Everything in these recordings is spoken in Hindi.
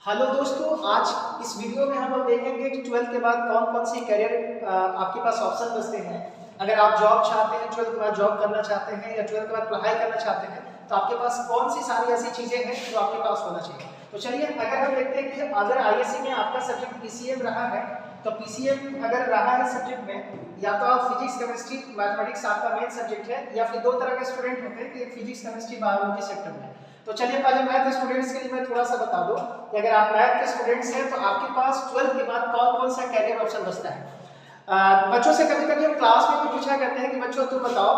हेलो दोस्तों, आज इस वीडियो में हम लोग देखेंगे कि 12th के बाद कौन कौन सी करियर आपके पास ऑप्शन बचते हैं। अगर आप जॉब चाहते हैं, 12th के बाद जॉब करना चाहते हैं या 12th के बाद पढ़ाई करना चाहते हैं, तो आपके पास कौन सी सारी ऐसी चीज़ें हैं जो आपके पास होना चाहिए। तो चलिए, अगर हम देखते हैं कि अगर आईएससी में आपका सब्जेक्ट पीसीएम रहा है, तो पीसीएम अगर रहा है सब्जेक्ट में, या तो आप फिजिक्स केमिस्ट्री मैथमेटिक्स आपका मेन सब्जेक्ट है, या फिर दो तरह के स्टूडेंट होते हैं कि एक फिजिक्स केमिस्ट्री बायोलॉजी सेक्टर में। तो चलिए, पहले मैथ स्टूडेंट्स के लिए मैं थोड़ा सा बता दूं कि अगर आप मैथ के स्टूडेंट्स हैं तो आपके पास 12th के बाद कौन कौन सा कैरियर ऑप्शन बचता है। बच्चों से कभी कभी हम क्लास में भी पूछा करते हैं कि बच्चों तुम बताओ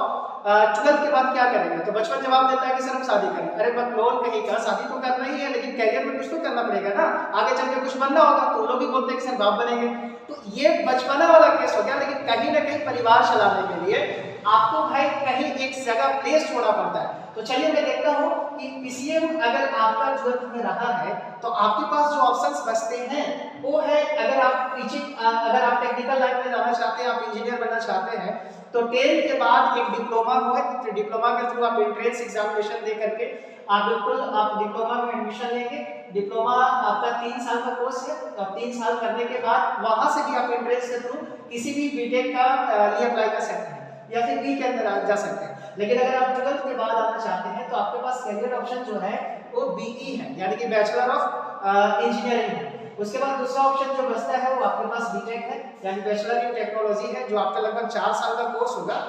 12th के बाद क्या करेंगे, तो बचपन जवाब देता है कि सर हम शादी करेंगे। अरे बकलोल कहीं का, शादी तो करना ही है लेकिन कैरियर में कुछ तो करना पड़ेगा ना, आगे चल के कुछ बनना होगा। तो लोग भी बोलते हैं कि सर बाप बनेंगे। तो ये बचपना वाला केस हो गया, लेकिन कहीं ना कहीं परिवार चलाने के लिए आपको भाई कहीं एक जगह प्लेस छोड़ना पड़ता है। तो चलिए, मैं देखता हूँ कि पीसीएम अगर आपका 12th में रहा है तो आपके पास जो ऑप्शंस बचते हैं वो है, अगर आप टीचिंग, अगर आप टेक्निकल लाइन में जाना चाहते हैं, आप इंजीनियर बनना चाहते हैं, तो 10th के बाद एक डिप्लोमा हो, तो डिप्लोमा के थ्रू आप एंट्रेंस एग्जामिनेशन दे करके आप डिप्लोमा में एडमिशन लेंगे। डिप्लोमा आपका 3 साल का कोर्स है, और 3 साल करने के बाद वहां से भी आप एंट्रेंस के थ्रू किसी भी बीटेक का लिए अप्लाई कर सकते हैं या फिर बी के अंदर जा सकते हैं। लेकिन अगर आप 12th के बाद आना चाहते हैं तो आपके पास करियर ऑप्शन जो है वो बीई है, यानी कि बैचलर ऑफ इंजीनियरिंग है। उसके बाद दूसरा ऑप्शन जो बचता है वो आपके पास बीटेक है, यानी बैचलर इन टेक्नोलॉजी है, जो आपका लगभग 4 साल का कोर्स होगा।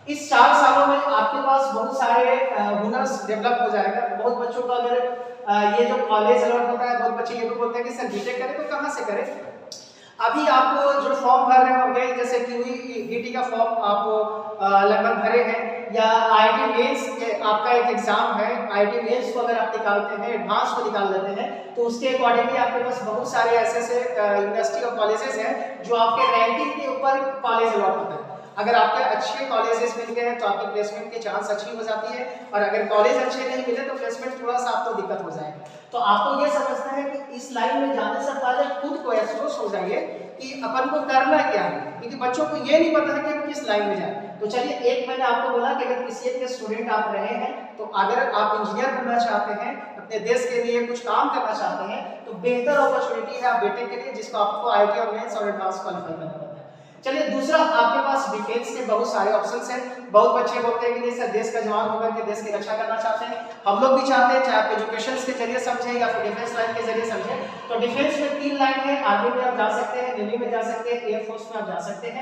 इस 4 सालों में आपके पास बहुत सारे हुनर्स डेवलप हो जाएगा। बहुत बच्चों का अगर ये जो कॉलेज अलॉट होता है, बहुत बच्चे ये भी बोलते हैं कि सर बीटेक करें तो कहाँ से करें। अभी आप जो फॉर्म भर रहे होंगे, जैसे क्यूईटी का फॉर्म आप लगभग भरे हैं, या आईआईटी मेंस आपका एक एग्जाम है, आईआईटी मेंस को अगर आप निकालते हैं, एडवांस को निकाल लेते हैं, तो उसके अकॉर्डिंगली आपके पास बहुत सारे ऐसे यूनिवर्सिटी और कॉलेजेस हैं जो आपके रैंकिंग के ऊपर कॉलेज अलॉट होता है। अगर आपके अच्छे कॉलेजेस मिल गए हैं तो आपकी प्लेसमेंट की चांस अच्छी हो जाती है, और अगर कॉलेज अच्छे नहीं मिले तो प्लेसमेंट थोड़ा सा आपको दिक्कत हो जाएगी। तो आपको ये समझना है कि इस लाइन में जाने से पहले खुद को एहसास हो जाइए कि अपन को करना क्या है, क्योंकि बच्चों को ये नहीं पता है कि हम किस लाइन में जाए। तो चलिए, एक मैंने आपको बोला कि अगर पीसीएम के स्टूडेंट आप रहे हैं, तो अगर आप इंजीनियर बनना चाहते हैं, अपने देश के लिए कुछ काम करना चाहते हैं, तो बेहतर अपॉर्चुनिटी है आप बीटेक के लिए, जिसको आपको आईआईटी और मेंस और एडवांस क्वालीफाई करना पड़ता है। चलिए, दूसरा आपके पास डिफेंस के बहुत सारे ऑप्शंस हैं। बहुत बच्चे बोलते हैं कि नहीं सर, देश का जवान होकर के देश की रक्षा करना चाहते हैं। हम लोग भी चाहते हैं, चाहे आप एजुकेशन के जरिए समझें या फिर डिफेंस लाइन के जरिए समझें। तो डिफेंस में 3 लाइन है, आर्मी में आप जा सकते हैं, नेवी में जा सकते हैं, एयरफोर्स में आप जा सकते हैं।